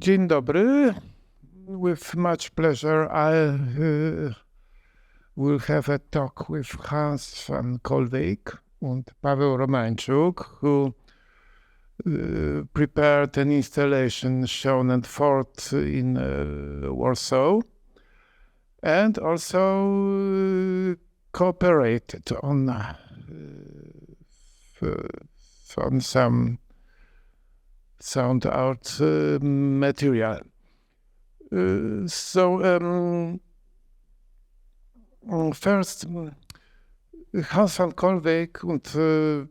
Dzień dobry. With much pleasure, I will have a talk with Hans van Koolwijk and Paweł Romańczuk, who prepared an installation shown at Fort in Warsaw, and also cooperated on some sound art material. First, Hans van Koolwijk and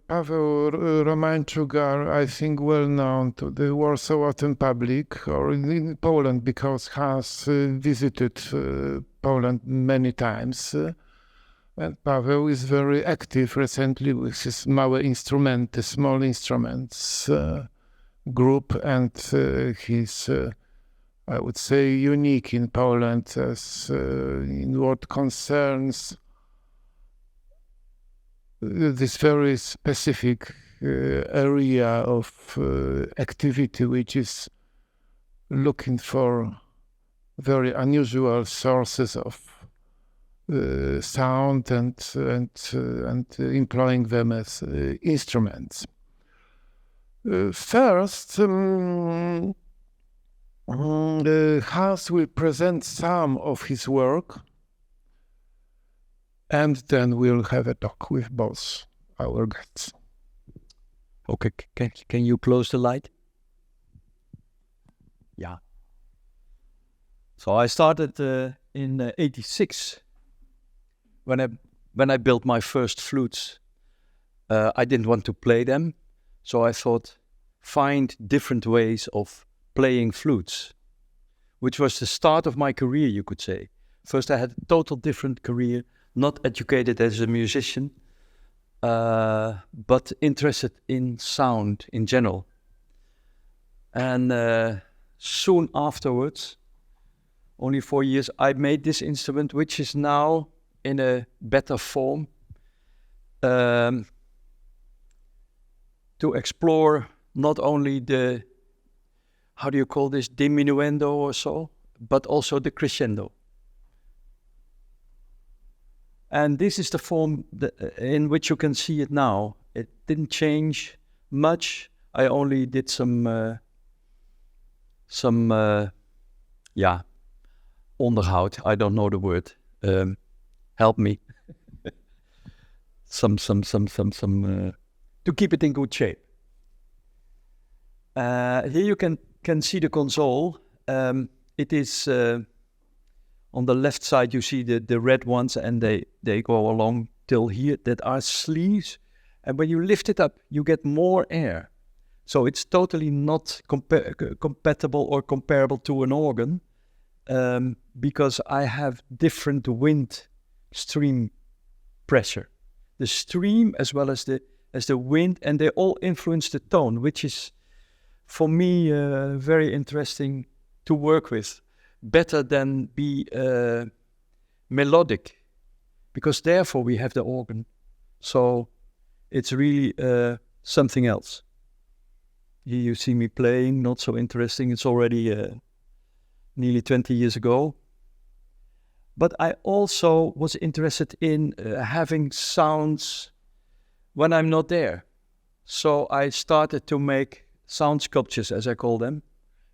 Paweł Romańczuk are, I think, well known to the Warsaw Autumn public, or in Poland, because Hans visited Poland many times. And Paweł is very active recently with his małe instrumenty, small instruments group, and he's, I would say, unique in Poland as in what concerns this very specific area of activity, which is looking for very unusual sources of sound and employing them as instruments. First, Hans will present some of his work, and then we'll have a talk with both our guests. Okay, can you close the light? Yeah. So I started in '86 when I built my first flutes. I didn't want to play them, so I thought, find different ways of playing flutes, which was the start of my career, you could say. First, I had a total different career, not educated as a musician, but interested in sound in general. And soon afterwards, only 4 years, I made this instrument, which is now in a better form, to explore not only the, how do you call this, diminuendo or so, but also the crescendo. And this is the form in which you can see it now. It didn't change much. I only did some onderhoud. I don't know the word. Help me. some to keep it in good shape. Here you can see the console. It is on the left side. You see the red ones, and they go along till here. That are sleeves, and when you lift it up, you get more air. So it's totally not compatible or comparable to an organ, because I have different wind stream pressure, the stream as well as the wind, and they all influence the tone, which is for me very interesting to work with, better than be melodic, because therefore we have the organ. So it's really something else. Here you see me playing, not so interesting. It's already nearly 20 years ago. But I also was interested in having sounds when I'm not there. So I started to make sound sculptures, as I call them,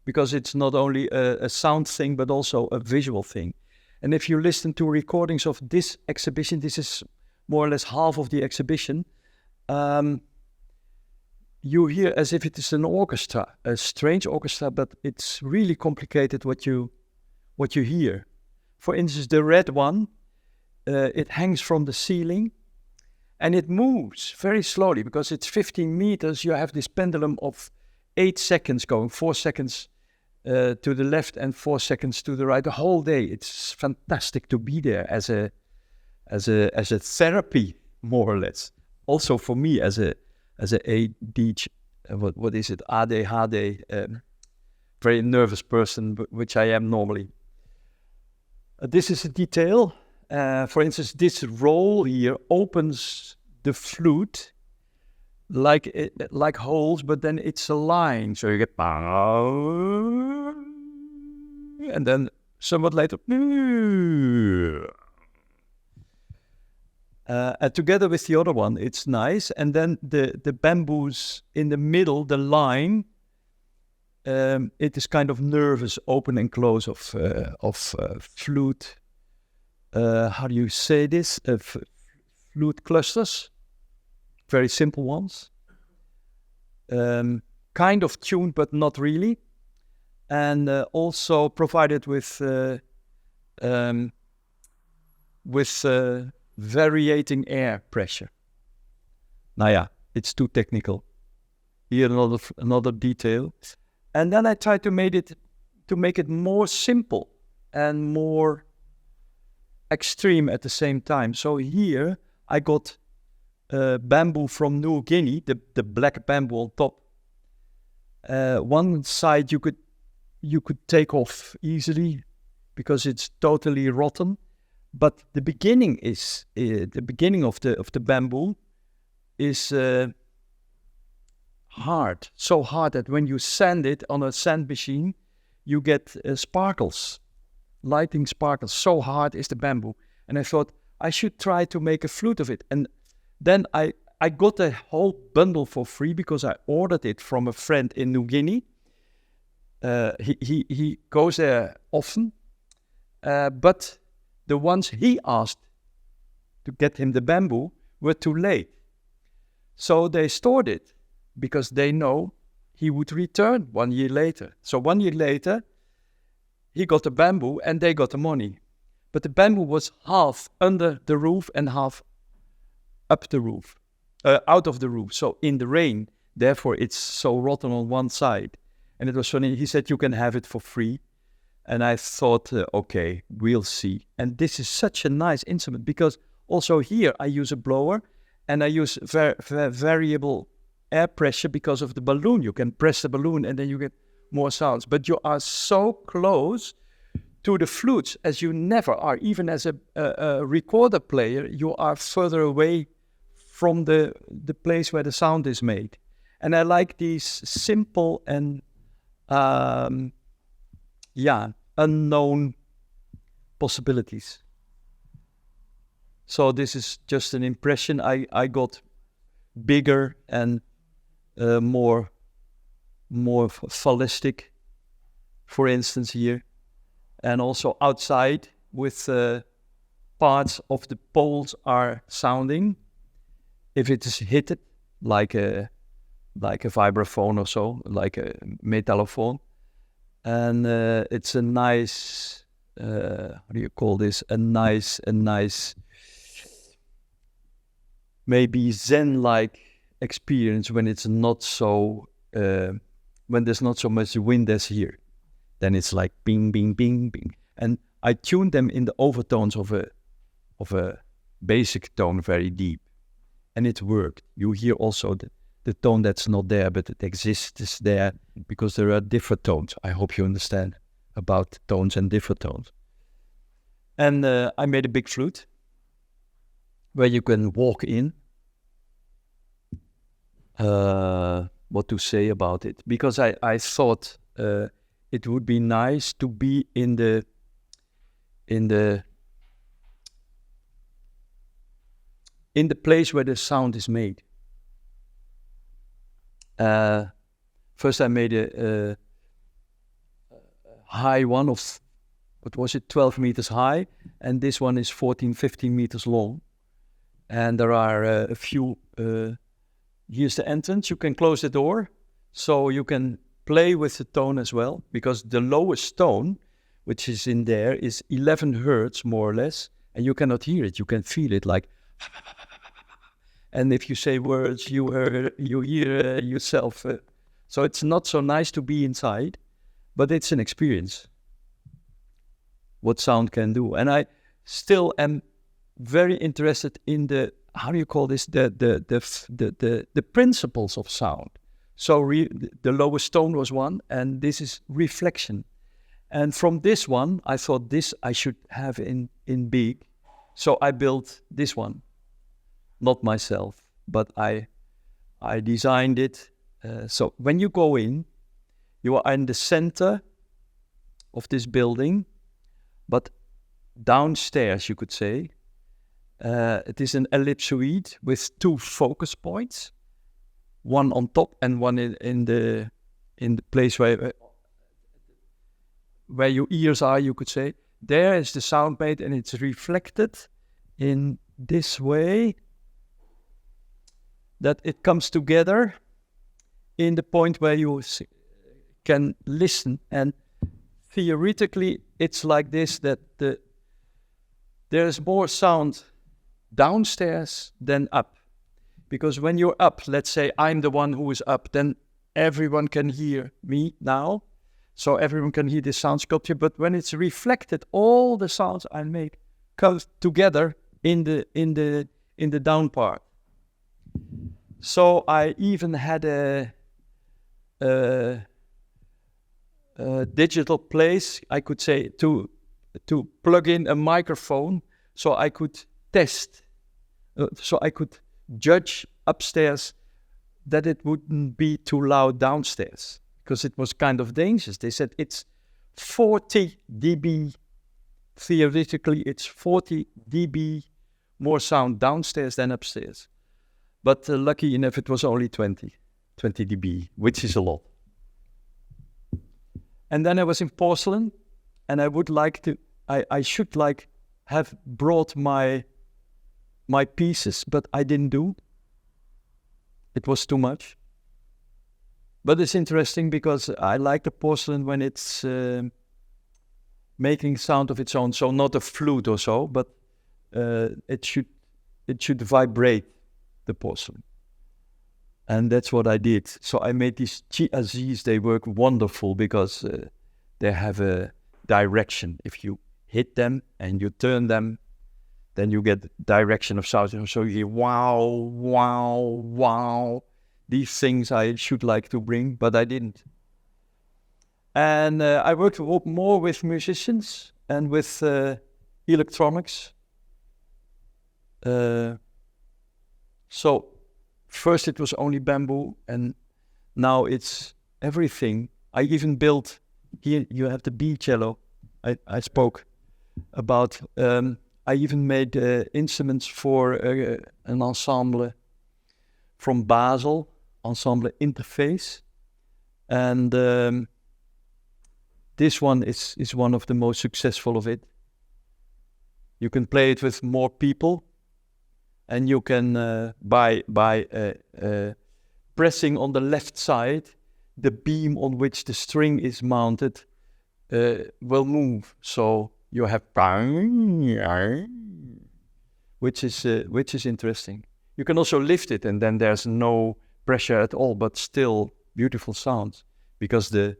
because it's not only a sound thing, but also a visual thing. And if you listen to recordings of this exhibition, this is more or less half of the exhibition, you hear as if it is an orchestra, a strange orchestra, but it's really complicated what you hear. For instance, the red one, it hangs from the ceiling, and it moves very slowly, because it's 15 meters. You have this pendulum of 8 seconds going, 4 seconds to the left and 4 seconds to the right, the whole day. It's fantastic to be there as a therapy, more or less. Also for me as a ADHD, what is it, ADHD, very nervous person, which I am normally. This is a detail. For instance, this roll here opens the flute like holes, but then it's a line. So you get and then somewhat later, and together with the other one, it's nice. And then the bamboos in the middle, the line, it is kind of nervous open and close of flute. How do you say this? Flute clusters, very simple ones. Kind of tuned, but not really. And also provided with varying air pressure. Now, yeah, it's too technical. Here another detail. And then I tried to make it more simple and more extreme at the same time. So here I got bamboo from New Guinea, the black bamboo on top. One side you could take off easily because it's totally rotten. But the beginning is the beginning of the bamboo is hard, so hard that when you sand it on a sand machine, you get sparkles, lighting sparkles. So hard is the bamboo, and I thought I should try to make a flute of it. And then I got a whole bundle for free because I ordered it from a friend in New Guinea. He goes there often, but the ones he asked to get him the bamboo were too late. So they stored it because they know he would return 1 year later. So 1 year later, he got the bamboo and they got the money. But the bamboo was half under the roof and half up the roof, out of the roof. So in the rain, therefore it's so rotten on one side. And it was funny, he said, you can have it for free. And I thought, okay, we'll see. And this is such a nice instrument because also here I use a blower and I use variable air pressure because of the balloon. You can press the balloon and then you get more sounds. But you are so close to the flutes as you never are. Even as a recorder player, you are further away from the place where the sound is made. And I like these simple and unknown possibilities. So this is just an impression. I got bigger and more fallistic, for instance, here. And also outside with parts of the poles are sounding. If it is hit like a vibraphone or so, like a metallophone. And it's a nice, how do you call this? A nice, maybe Zen-like experience when it's not so, when there's not so much wind as here. Then it's like bing, bing, bing, bing. And I tuned them in the overtones of a basic tone very deep. And it worked. You hear also the tone that's not there, but it exists, is there because there are different tones. I hope you understand about tones and different tones. And I made a big flute where you can walk in. What to say about it? Because I thought it would be nice to be in the place where the sound is made. First I made a high one of, 12 meters high, and this one is 14, 15 meters long. And there are a few, here's the entrance, you can close the door, so you can play with the tone as well, because the lowest tone, which is in there, is 11 hertz, more or less, and you cannot hear it, you can feel it like, and if you say words, you hear yourself. So it's not so nice to be inside, but it's an experience, what sound can do. And I still am very interested in the, how do you call this, the principles of sound. So the lowest tone was one, and this is reflection. And from this one, I thought this I should have in big. So I built this one, not myself, but I designed it. So when you go in, you are in the center of this building, but downstairs, you could say, it is an ellipsoid with two focus points, one on top and one in the place where your ears are, you could say. There is the sound made, and it's reflected in this way that it comes together in the point where you can listen. And theoretically, it's like this, that there is more sound downstairs than up. Because when you're up, let's say I'm the one who is up, then everyone can hear me now. So everyone can hear this sound sculpture. But when it's reflected, all the sounds I make come together in the down part. So I even had a digital place, I could say, to plug in a microphone, so I could test, so I could judge upstairs that it wouldn't be too loud downstairs, because it was kind of dangerous. They said it's 40 dB. Theoretically, it's 40 dB more sound downstairs than upstairs. But lucky enough, it was only 20 dB, which is a lot. And then I was in porcelain, and I would like to, I should like have brought my pieces, but I didn't do. It was too much. But it's interesting because I like the porcelain when it's making sound of its own. So not a flute or so, but it should vibrate, the porcelain. And that's what I did. So I made these chiazis. They work wonderful because they have a direction. If you hit them and you turn them, then you get direction of sound. So you hear wow, wow, wow. These things I should like to bring, but I didn't. And I worked more with musicians and with electronics. So first it was only bamboo, and now it's everything. I even built, here you have the B cello I spoke about. I even made instruments for an ensemble from Basel, Ensemble Interface. And this one is one of the most successful of it. You can play it with more people, and you can, by pressing on the left side, the beam on which the string is mounted will move. So you have, which is interesting. You can also lift it, and then there's no pressure at all, but still beautiful sounds, because the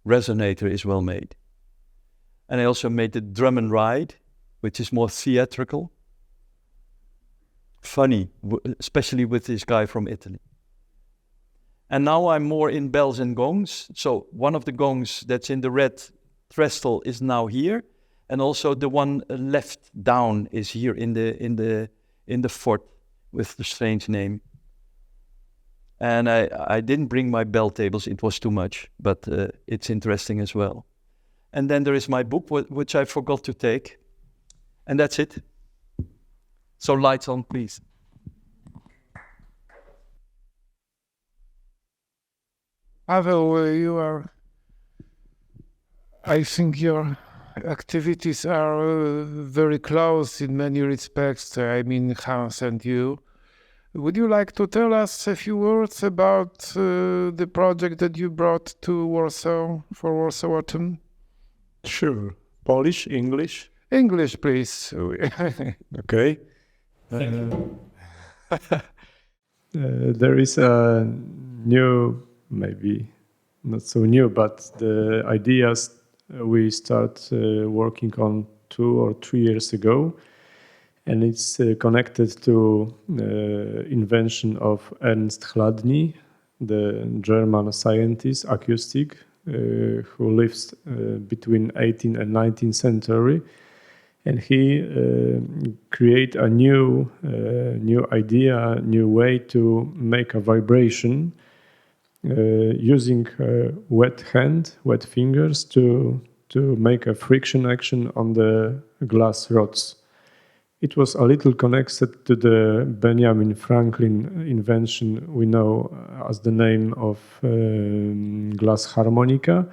resonator is well made. And I also made the drum and ride, which is more theatrical. Funny, especially with this guy from Italy. And now I'm more in bells and gongs. So one of the gongs that's in the red trestle is now here, and also the one left down is here in the fort with the strange name. And I didn't bring my bell tables; it was too much. But it's interesting as well. And then there is my book, which I forgot to take, and that's it. So lights on, please. Paweł, I think your activities are very close in many respects. I mean, Hans and you. Would you like to tell us a few words about the project that you brought to Warsaw for Warsaw Autumn? Sure. Polish, English? English, please. Okay. There is a new, maybe not so new, but the ideas we start working on 2 or 3 years ago, and it's connected to invention of Ernst Chladni, the German scientist, acoustic, who lives between 18th and 19th century. And he create a new idea, new way to make a vibration using wet fingers to make a friction action on the glass rods. It was a little connected to the Benjamin Franklin invention we know as the name of glass harmonica,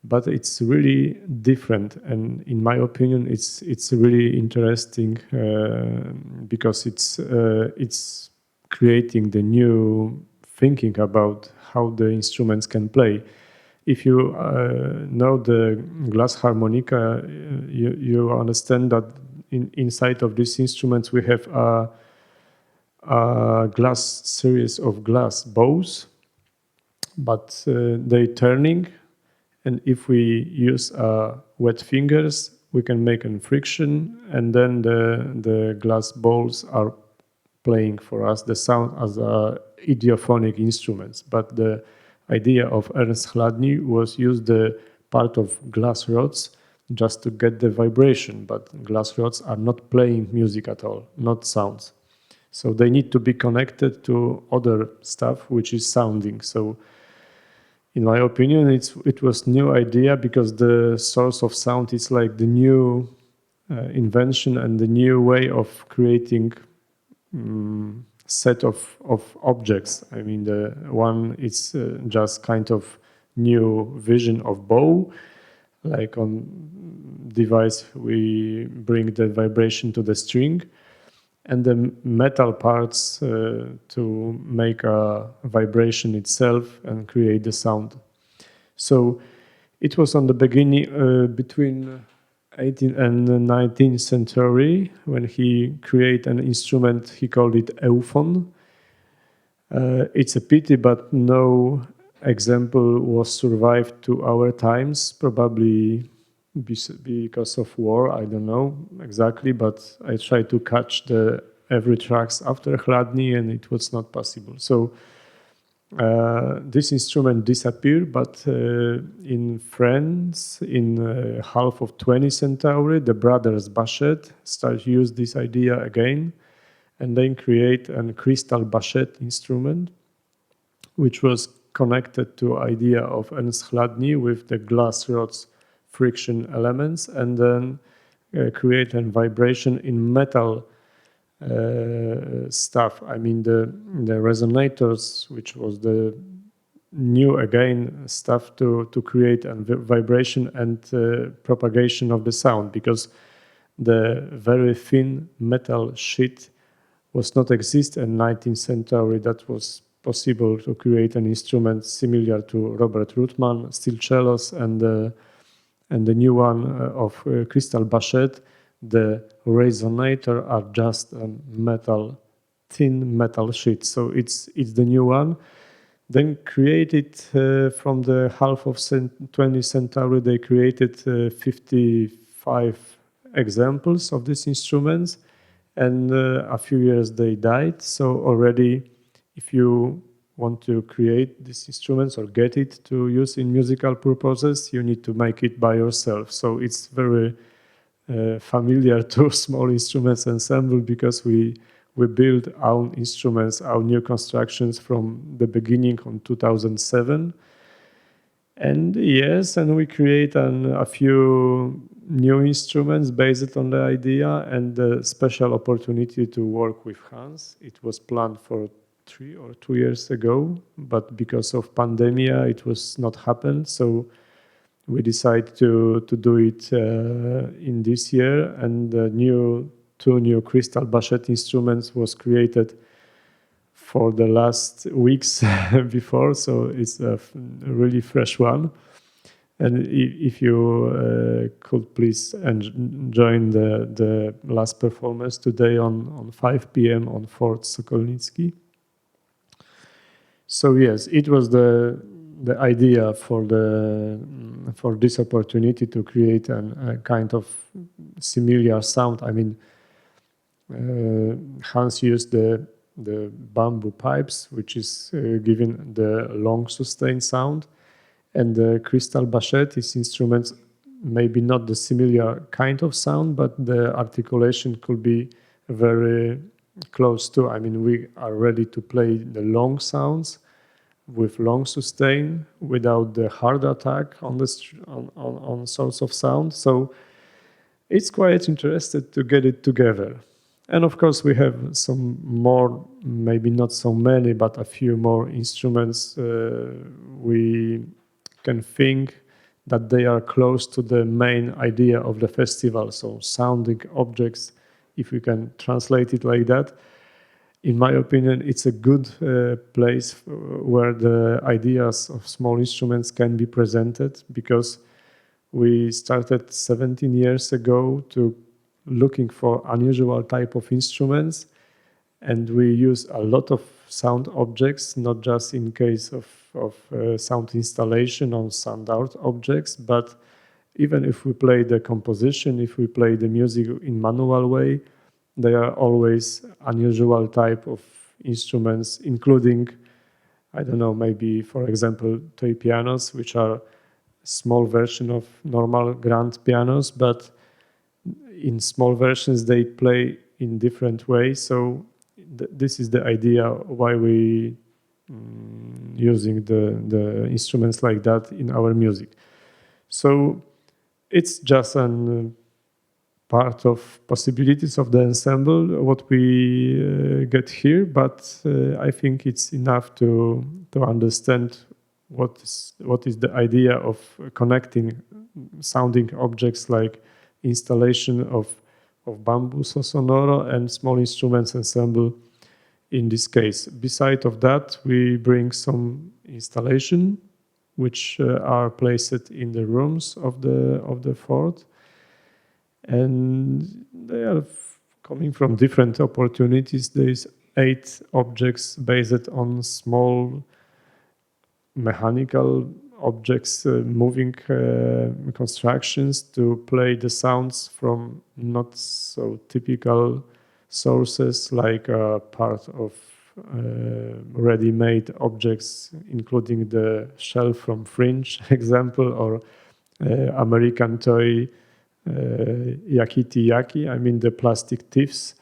but it's really different. And in my opinion, it's really interesting because it's creating the new thinking about how the instruments can play. If you know the glass harmonica, you understand that inside of these instruments we have a glass series of glass bows, but they turning, and if we use wet fingers, we can make a friction, and then the glass balls are playing for us the sound as idiophonic instruments. But the idea of Ernst Chladni was use the part of glass rods just to get the vibration, but glass rods are not playing music at all, not sounds. So they need to be connected to other stuff which is sounding. So in my opinion, it was new idea because the source of sound is like the new invention and the new way of creating set of objects. I mean, the one is just kind of new vision of bow, like on device we bring the vibration to the string, and the metal parts to make a vibration itself and create the sound. So it was on the beginning between 18th and 19th century when he created an instrument, he called it euphon. It's a pity, but no example was survived to our times, probably because of war, I don't know exactly, but I tried to catch every tracks after Chladni and it was not possible. So this instrument disappeared, but in France, in half of 20th century, the brothers Bachet started to use this idea again and then create a crystal Bachet instrument, which was connected to idea of Ernst Chladni with the glass rods friction elements, and then create a vibration in metal stuff. I mean the resonators, which was the new again stuff to create a vibration and propagation of the sound, because the very thin metal sheet was not exist in 19th century. That was possible to create an instrument similar to Robert Ruttmann steel cellos and the new one of Crystal Bachet. The resonator are just a thin metal sheet. So it's the new one. Then created from the half of 20th century, they created 55 examples of these instruments, and a few years they died. So already, if you want to create these instruments or get it to use in musical purposes, you need to make it by yourself. So it's very familiar to small instruments ensemble, because we build our instruments, our new constructions from the beginning on 2007. And yes, and we create a few new instruments based on the idea and the special opportunity to work with Hans. It was planned for 3 or 2 years ago, but because of pandemic, it was not happened. So we decided to do it in this year, and the two new Crystal Bachet instruments was created for the last weeks before, so it's a really fresh one. And if you could please join the last performance today on 5 p.m. on Fort Sokolnicki. So yes, it was the idea for this opportunity to create a kind of similar sound. I mean, Hans used the bamboo pipes, which is giving the long sustained sound, and the Crystal Bachet is instruments, maybe not the similar kind of sound, but the articulation could be very close to. I mean, we are ready to play the long sounds with long sustain without the hard attack on the on source of sound. So it's quite interesting to get it together. And of course, we have some more, maybe not so many, but a few more instruments we can think that they are close to the main idea of the festival. So sounding objects, if we can translate it like that. In my opinion, it's a good place where the ideas of small instruments can be presented, because we started 17 years ago to looking for unusual type of instruments, and we use a lot of sound objects, not just in case of sound installation on sound art objects, but even if we play the composition, if we play the music in manual way, there are always unusual type of instruments, including, I don't know, maybe, for example, toy pianos, which are small version of normal grand pianos, but in small versions they play in different ways. So this is the idea why we using the instruments like that in our music. So it's just an part of possibilities of the ensemble, what we get here, but I think it's enough to understand what is the idea of connecting sounding objects like installation of bamboo sonoro and small instruments ensemble in this case. Beside of that, we bring some installation which are placed in the rooms of the fort, and they are coming from different opportunities. There is 8 objects based on small mechanical objects, moving constructions to play the sounds from not so typical sources, like a part of ready-made objects, including the shell from Fringe example, or American toy yakiti yaki, I mean the plastic thieves,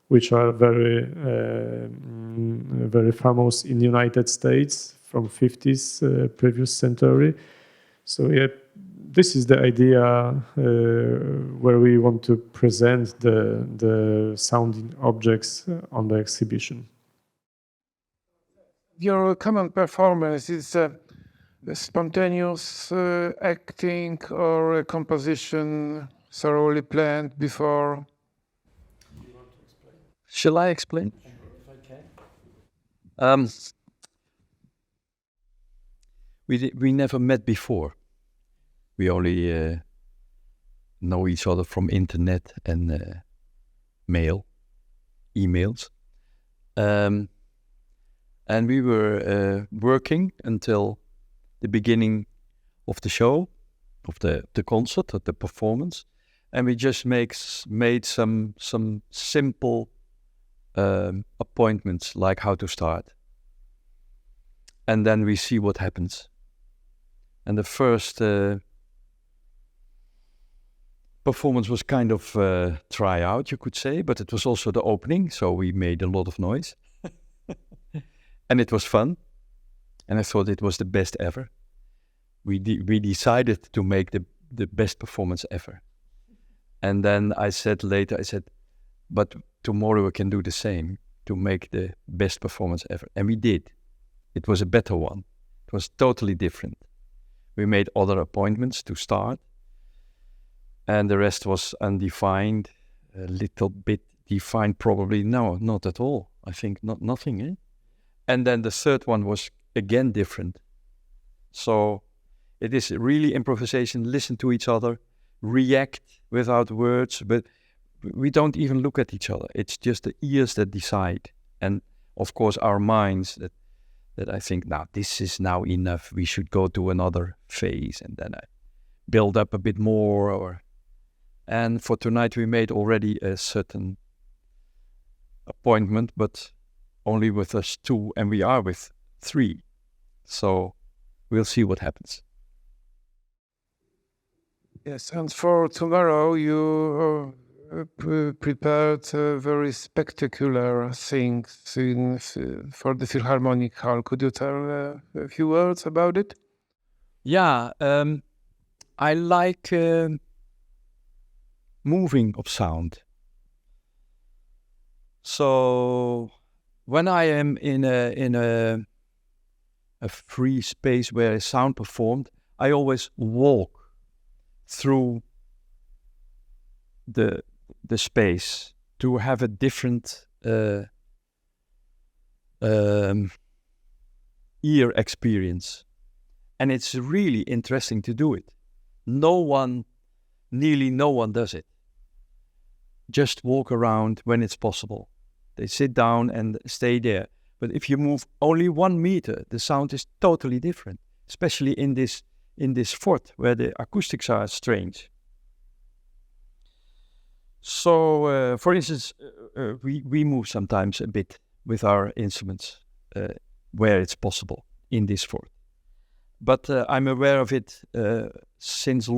which are very famous in the United States from 50s previous century. So yeah, this is the idea where we want to present the sounding objects on the exhibition. Your common performance is a spontaneous acting or a composition thoroughly planned before? Shall I explain? If I can. We never met before. We only know each other from internet and emails. And we were working until the beginning of the show, of the concert, of the performance, and we just made some simple appointments, like how to start, and then we see what happens. And the first performance was kind of tryout, you could say, but it was also the opening, so we made a lot of noise. And it was fun, and I thought it was the best ever. We decided to make the best performance ever. And then I said later, but tomorrow we can do the same, to make the best performance ever. And we did. It was a better one. It was totally different. We made other appointments to start, and the rest was undefined, a little bit defined probably. No, not at all. I think nothing, eh? And then the third one was again different. So it is really improvisation, listen to each other, react without words, but we don't even look at each other. It's just the ears that decide. And of course our minds that I think, now this is now enough, we should go to another phase, and then I build up a bit more. And for tonight we made already a certain appointment, but only with us 2, and we are with 3. So we'll see what happens. Yes, and for tomorrow you prepared very spectacular things for the Philharmonic Hall. Could you tell a few words about it? Yeah, I like moving of sound. So when I am in a free space where is sound performed, I always walk through the space to have a different ear experience, and it's really interesting to do it. Nearly no one does it. Just walk around when it's possible. They sit down and stay there. But if you move only 1 meter, the sound is totally different, especially in this fort where the acoustics are strange. So, for instance, we move sometimes a bit with our instruments where it's possible in this fort. But I'm aware of it since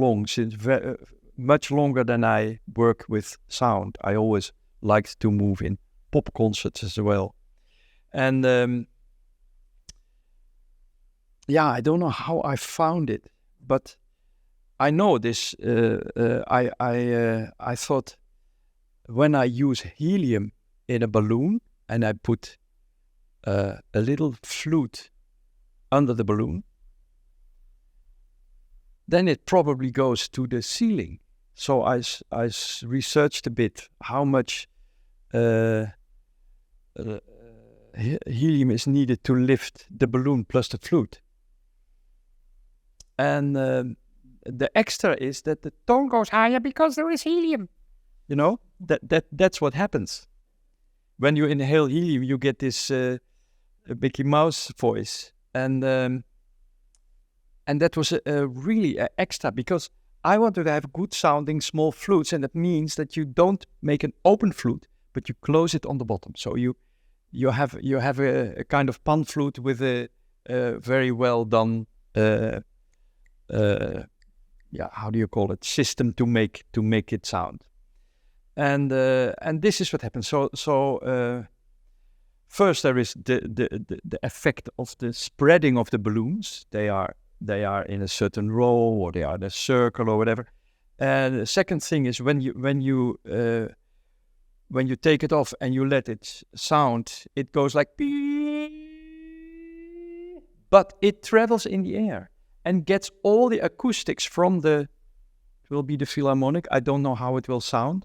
much longer than I work with sound. I always liked to move in pop concerts as well. And I don't know how I found it, but I know this. I thought when I use helium in a balloon and I put a little flute under the balloon, then it probably goes to the ceiling. So I researched a bit how much helium is needed to lift the balloon plus the flute. And the extra is that the tone goes higher because there is helium. You know, that's what happens. When you inhale helium, you get this Mickey Mouse voice. And that was really extra because I wanted to have good sounding small flutes, and that means that you don't make an open flute, but you close it on the bottom. So you have a kind of pan flute with a very well done how do you call it, system to make it sound. And this is what happens. So first there is the effect of the spreading of the balloons. They are in a certain row, or they are in a circle or whatever. And the second thing is when you take it off and you let it sound, it goes like beep, but it travels in the air and gets all the acoustics from it will be the Philharmonic. I don't know how it will sound,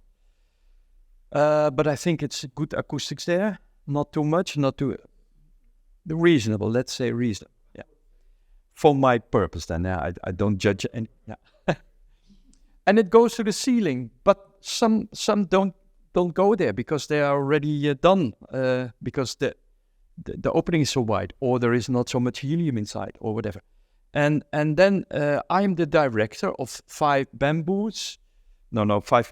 but I think it's good acoustics there. Not too much, not too reasonable. Let's say reasonable. Yeah, for my purpose. Then I don't judge any. Yeah. And it goes to the ceiling, but some don't go there because they are already done. Because the opening is so wide, or there is not so much helium inside, or whatever. And then I'm the director of 5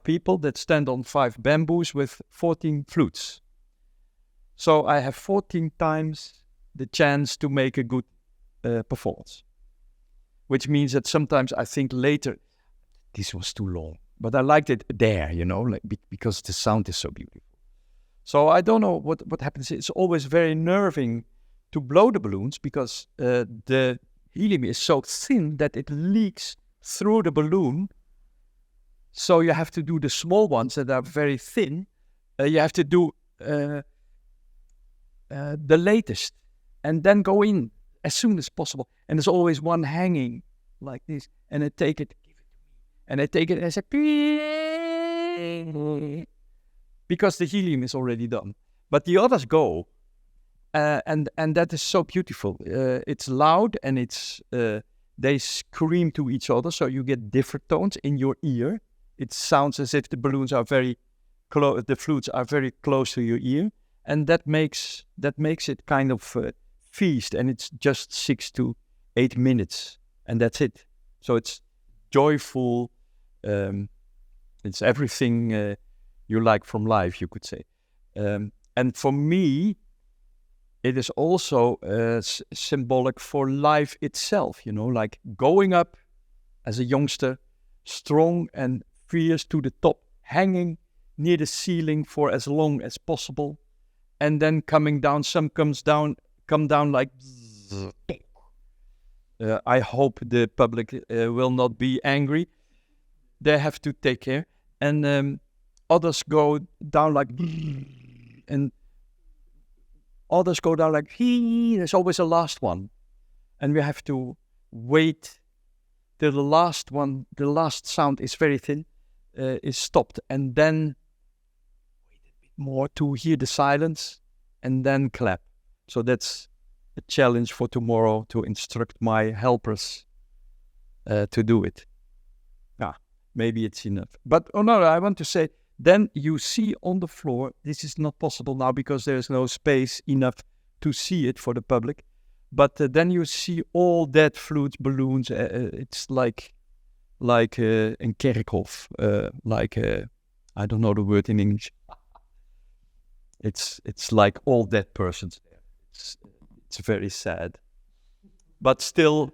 people that stand on 5 bamboos with 14 flutes. So I have 14 times the chance to make a good performance. Which means that sometimes I think later, this was too long. But I liked it there, because the sound is so beautiful. So I don't know what happens. It's always very nerving to blow the balloons because the helium is so thin that it leaks through the balloon. So you have to do the small ones that are very thin. You have to do the latest and then go in as soon as possible. And there's always one hanging like this. And I take it, give it to me. And I take it and I say, because the helium is already done. But the others go. And that is so beautiful. It's loud and they scream to each other, so you get different tones in your ear. It sounds as if the balloons are very close, the flutes are very close to your ear, and that makes it kind of feast. And it's just 6 to 8 minutes, and that's it. So it's joyful. It's everything you like from life, you could say. And for me, it is also symbolic for life itself, like going up as a youngster, strong and fierce to the top, hanging near the ceiling for as long as possible, and then coming down. Some come down like. I hope the public will not be angry. They have to take care, and others go down like, and others go down like. There's always a last one, and we have to wait till the last one. The last sound is very thin, is stopped, and then wait a bit more to hear the silence, and then clap. So that's a challenge for tomorrow, to instruct my helpers to do it. Maybe it's enough. But I want to say, then you see on the floor, this is not possible now because there's no space enough to see it for the public. But then you see all dead flutes, balloons. It's like in Kerkhof, I don't know the word in English. It's like all dead persons there. It's very sad. But still,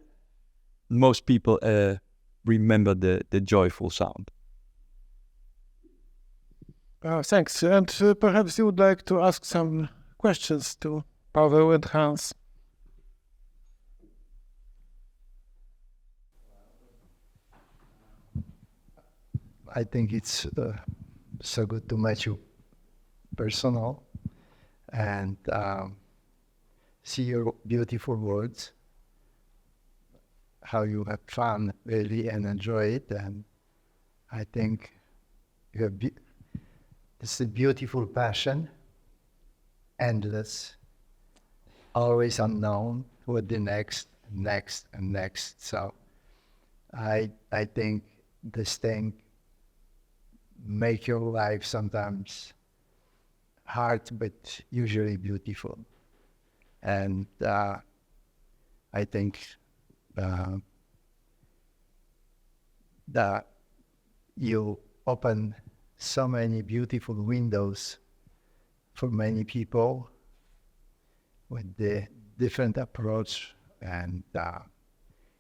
most people remember the joyful sound. Thanks. And perhaps you would like to ask some questions to Paweł and Hans. I think it's so good to meet you personal and see your beautiful words, how you have fun really and enjoy it. And I think you have it's a beautiful passion, endless, always unknown what the next. So I think this thing make your life sometimes hard, but usually beautiful. And I think that you open so many beautiful windows for many people with the different approach and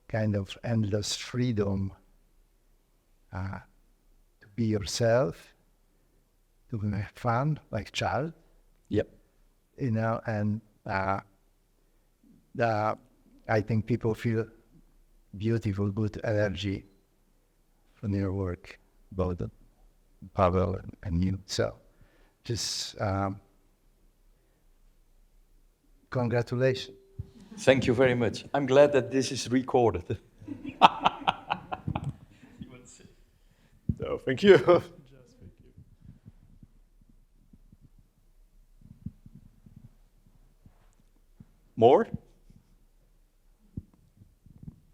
kind of endless freedom to be yourself, to have fun like child. Yep. And I think people feel beautiful, good energy from your work, both Paweł and you. So just congratulations. Thank you very much. I'm glad that this is recorded. So thank you. More?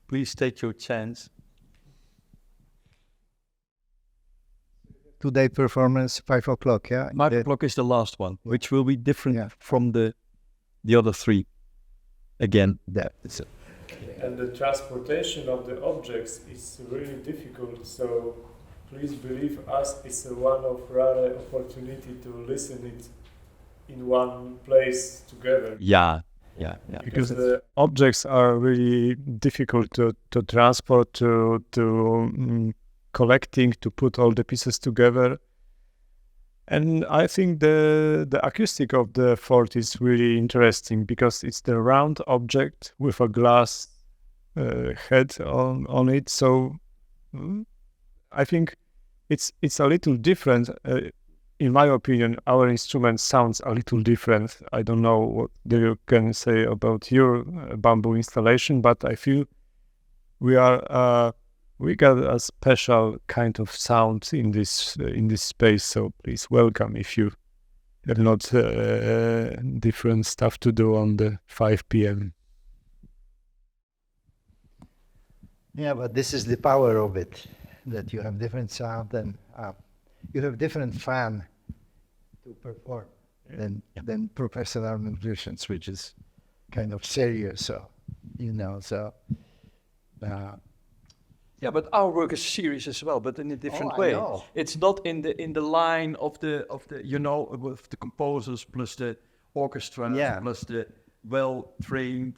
Please take your chance. Today performance 5 o'clock, yeah? 5 o'clock is the last one, which will be different from the other three. Again. That's it. And the transportation of the objects is really difficult, so please believe us, it's one of rare opportunity to listen it in one place together. Yeah. Because the objects are really difficult to transport, to collecting, to put all the pieces together. And I think the acoustic of the fort is really interesting because it's the round object with a glass head on it. So I think it's a little different. In my opinion, our instrument sounds a little different. I don't know what you can say about your bamboo installation, but I feel we got a special kind of sound in this space. So please welcome if you have not different stuff to do on the 5 p.m. Yeah, but this is the power of it, that you have different sound and you have different fun to perform than professional musicians, which is kind of serious. So, Yeah, but our work is serious as well, but in a different way. Know. It's not in the line of the with the composers plus the orchestra plus the well-trained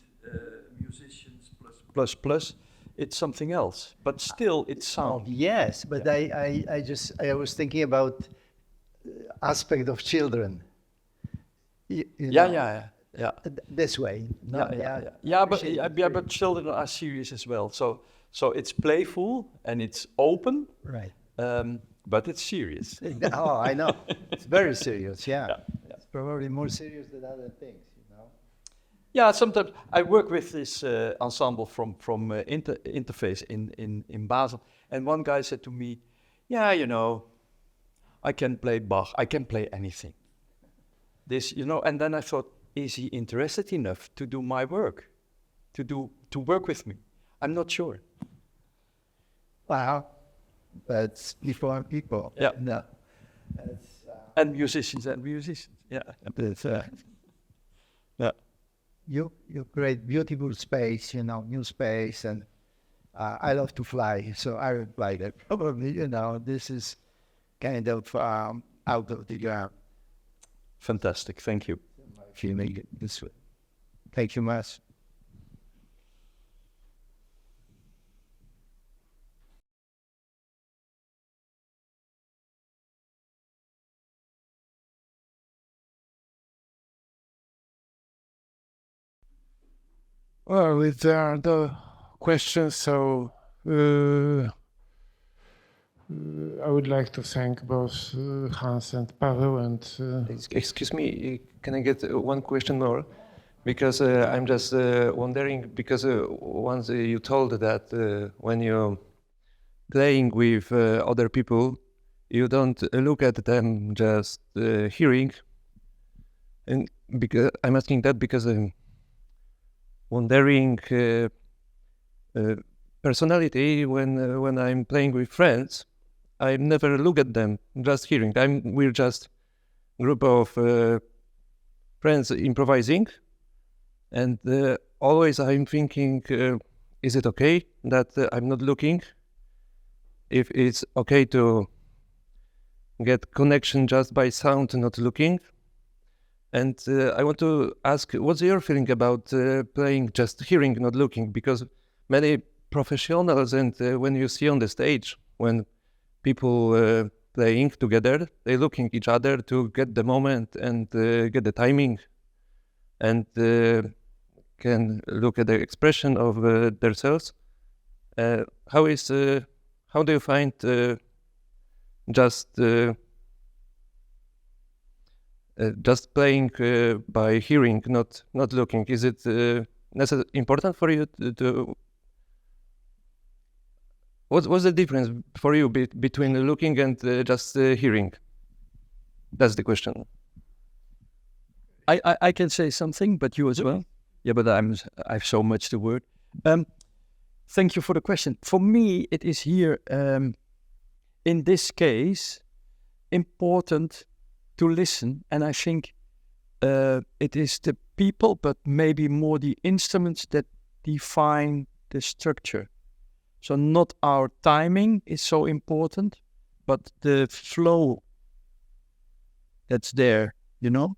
musicians plus. It's something else, but still it sounds. Yes, but I was thinking about aspect of children. Yeah. This way. No? But children are serious as well. So it's playful and it's open, Right. but it's serious. Oh, I know. It's very serious, yeah. Yeah. It's probably more serious than other things, Yeah, sometimes I work with this ensemble from Interface in Basel, and one guy said to me, "Yeah, I can play Bach, I can play anything." This, and then I thought, is he interested enough to do my work, to work with me? I'm not sure. Wow. That's people. Yeah. No. That's, And musicians. Yeah. that's, Yeah. you create beautiful space, new space, and I love to fly, so I would fly that. Probably, this is kind of out of the ground. Fantastic. Thank you. Feeling it this way. Thank you much. Well, if there are no questions, so I would like to thank both Hans and Paweł and Excuse me, can I get one question more? Because I'm just wondering, because once you told that when you're playing with other people, you don't look at them, just hearing. And because I'm asking that because I'm wondering personality when I'm playing with friends, I never look at them, just hearing. We're just group of friends improvising, and always I'm thinking, is it okay that I'm not looking? If it's okay to get connection just by sound, not looking. And I want to ask, what's your feeling about playing just hearing, not looking? Because many professionals, and when you see on the stage, when people playing together, they looking each other to get the moment and get the timing, and can look at the expression of themselves. How do you find just playing by hearing, not looking? Is it important for you to what's the difference for you between looking and just hearing? That's the question. I can say something, but you as well. Yeah, but I have so much to word. Thank you for the question. For me, it is here, in this case, important to listen, and I think it is the people, but maybe more the instruments that define the structure. So not our timing is so important, but the flow that's there.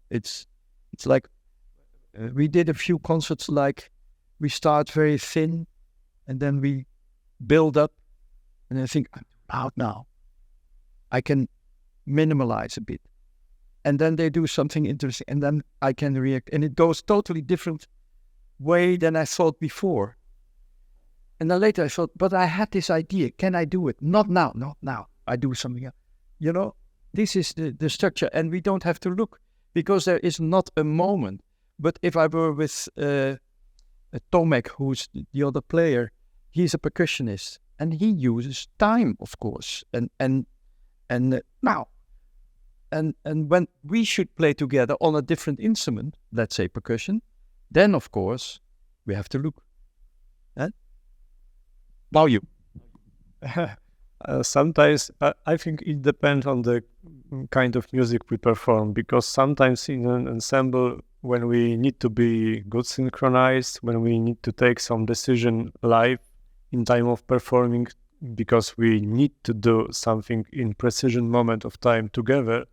It's like we did a few concerts, like we start very thin, and then we build up, and I think I'm out now. I can minimalize a bit. And then they do something interesting, and then I can react. And it goes totally different way than I thought before. And then later I thought, but I had this idea. Can I do it? Not now. I do something else. This is the structure, and we don't have to look, because there is not a moment. But if I were with Tomek, who's the other player, he's a percussionist, and he uses time, of course. And now. And when we should play together on a different instrument, let's say percussion, then of course we have to look. How you? Sometimes I think it depends on the kind of music we perform, because sometimes in an ensemble, when we need to be good synchronized, when we need to take some decision live in time of performing, because we need to do something in precision moment of time together,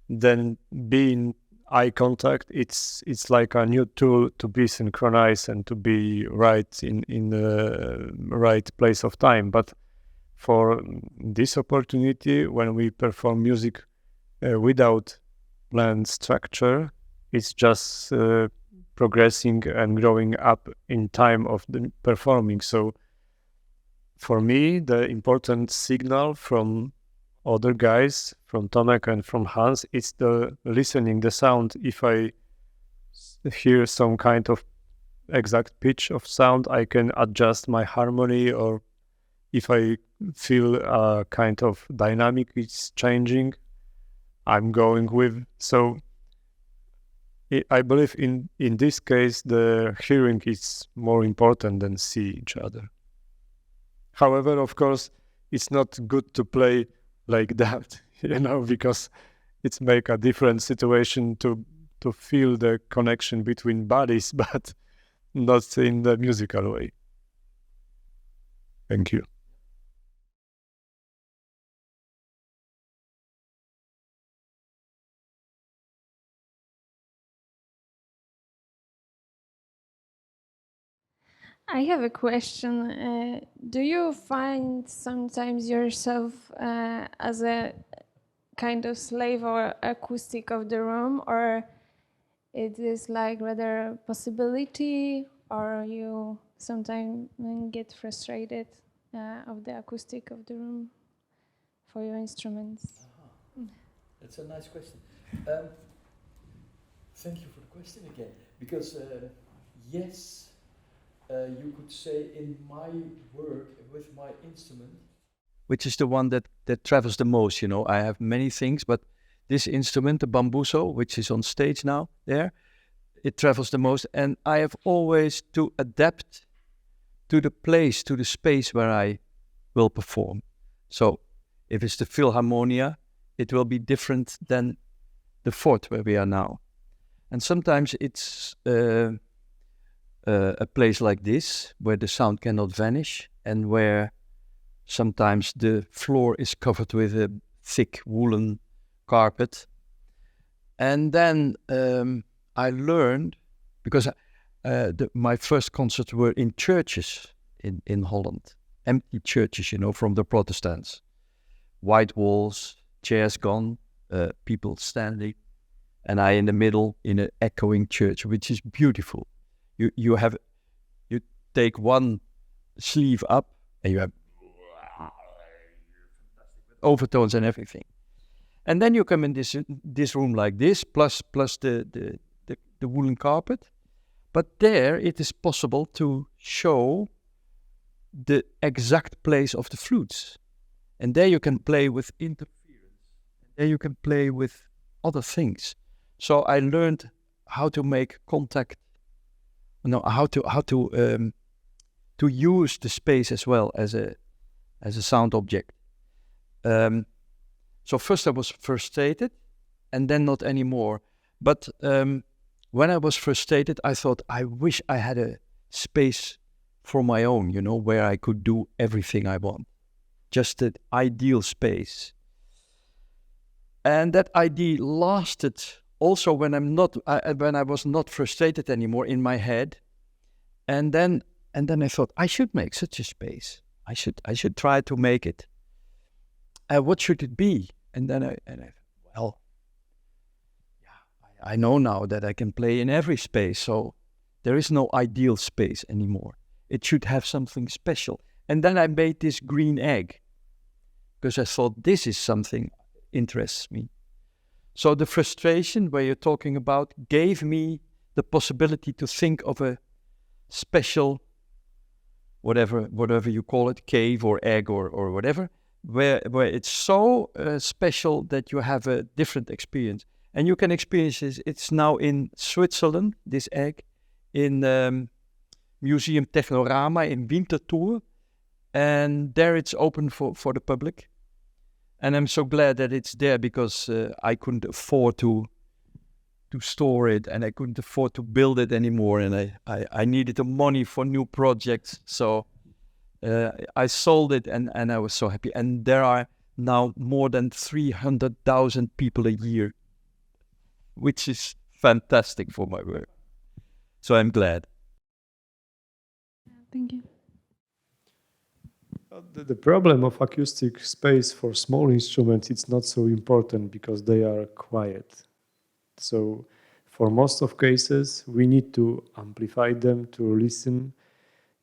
then being eye contact, it's like a new tool to be synchronized and to be right in the right place of time. But for this opportunity, when we perform music without planned structure. It's just progressing and growing up in time of the performing. So for me, the important signal from other guys, from Tomek and from Hans, is the listening, the sound. If I hear some kind of exact pitch of sound, I can adjust my harmony, or if I feel a kind of dynamic is changing, I'm going with. So I believe in this case, the hearing is more important than see each other. However, of course, it's not good to play like that, because it's make a different situation to feel the connection between bodies, but not in the musical way. Thank you. I have a question. Do you find sometimes yourself as a kind of slave or acoustic of the room, or it is like rather a possibility, or you sometimes get frustrated of the acoustic of the room for your instruments? That's a nice question. Thank you for the question again, because yes, you could say in my work with my instrument, which is the one that travels the most, I have many things, but this instrument, the bambuso, which is on stage now there, it travels the most, and I have always to adapt to the place, to the space where I will perform. So if it's the Philharmonia, it will be different than the fort where we are now. And sometimes it's a place like this, where the sound cannot vanish, and where sometimes the floor is covered with a thick woolen carpet. And then I learned, because my first concerts were in churches in Holland, empty churches, from the Protestants. White walls, chairs gone, people standing, and I in the middle in an echoing church, which is beautiful. You take one sleeve up and you have overtones and everything, and then you come in this room like this, plus the woolen carpet. But there it is possible to show the exact place of the flutes, and there you can play with interference, and there you can play with other things. So I learned how to make contact. How to use the space as well as a sound object. So first I was frustrated, and then not anymore. But when I was frustrated, I thought, I wish I had a space for my own, where I could do everything I want. Just an ideal space. And that idea lasted also when when I was not frustrated anymore in my head, and then I thought I should make such a space. I should try to make it. What should it be? And then I know now that I can play in every space. So there is no ideal space anymore. It should have something special. And then I made this green egg, because I thought this is something interests me. So the frustration where you're talking about gave me the possibility to think of a special, whatever you call it, cave or egg or whatever, where it's so special that you have a different experience. And you can experience this. It's now in Switzerland, this egg, in Museum Technorama in Winterthur, and there it's open for the public. And I'm so glad that it's there, because I couldn't afford to store it, and I couldn't afford to build it anymore, and I needed the money for new projects. So I sold it, and I was so happy. And there are now more than 300,000 people a year, which is fantastic for my work. So I'm glad. Thank you. The problem of acoustic space for small instruments, it's not so important because they are quiet. So for most of cases, we need to amplify them to listen.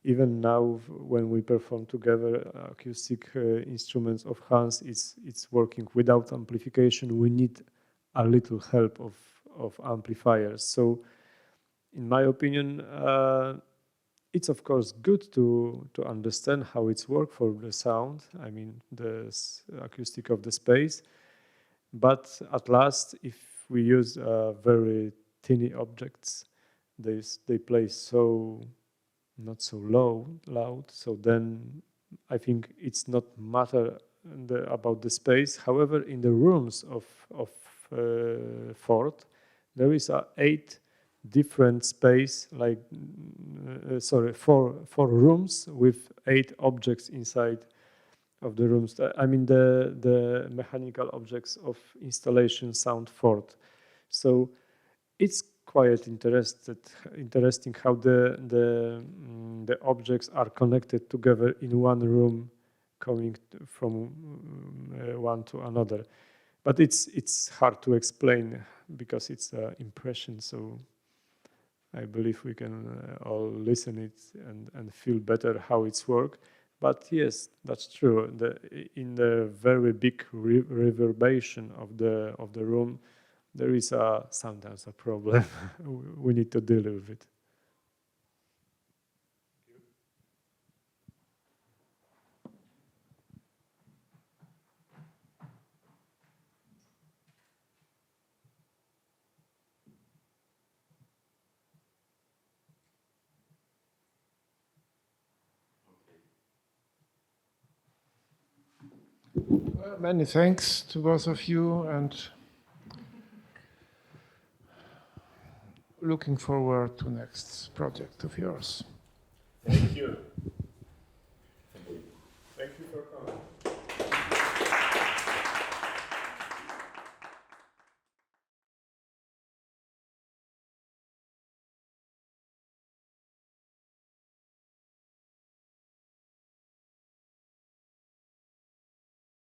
Even now, when we perform together acoustic instruments of Hans, it's working without amplification. We need a little help of amplifiers. So in my opinion, it's of course good to understand how it's work for the sound. I mean, the acoustic of the space. But at last, if we use very tiny objects, they play so not so loud. So then I think it's not matter about the space. However, in the rooms of Fort, there is 8 different space, like four rooms with 8 objects inside of the rooms. I mean the mechanical objects of installation sound Fort. So it's quite interesting how the objects are connected together in one room, coming from one to another. But it's hard to explain because it's an impression. So I believe we can all listen it and feel better how it's work. But yes, that's true. In the very big reverberation of the room, there is sometimes a problem. We need to deal with it. Well, many thanks to both of you, and looking forward to next project of yours. Thank you. Thank you for coming.